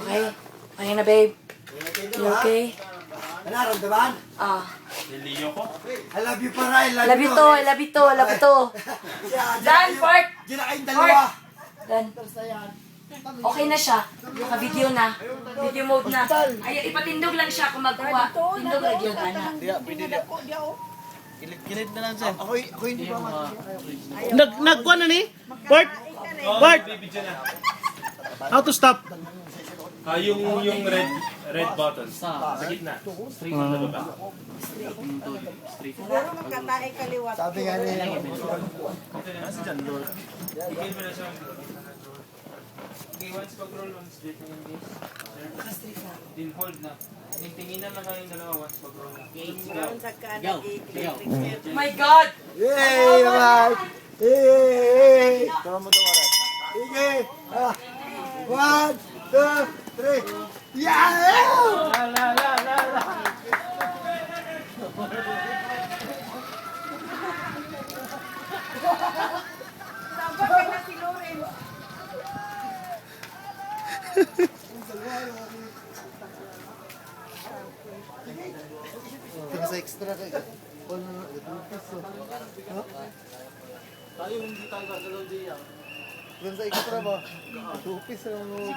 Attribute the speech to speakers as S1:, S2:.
S1: Okay? Okay na, babe? You okay?
S2: Nararamdaman?
S1: Ah.
S3: Niliyo ko.
S2: I love you para, I love
S1: Love you to, I love you to, I love you to. Dan, Park!
S2: Diyan na kayong dalawa.
S1: Dan. Okay na siya. Naka-video na. Video mode na. Ay, ipatindog lang siya kung magkuha. Tindog lang yun, anak.
S4: Kilid na lang siya.
S2: Ako hindi pa man.
S4: Nagkuha na ni? Bart! Bart! How to stop?
S3: Yung red button. Sa gitna. Straight na baba.
S5: Pero magkatae kaliwat.
S2: Sabi nga niya.
S3: Ikil mo na siya. Okay, once pag-roll, once straight na yung base. Then hold na. Tinginan lang kayong dalawa once pag-roll na.
S5: Meron sa kanan,
S1: Oh my God!
S2: Yay! Naman! Yay! Tama mo daw, Aray. Sige! 1, 2, 3. Yeah!
S5: Sabagay na si Loren.
S2: Tingnan sa extra kayo. Tayo hindi tayo gagalaw diyan. Yung sa extra ba? 2 piece lang.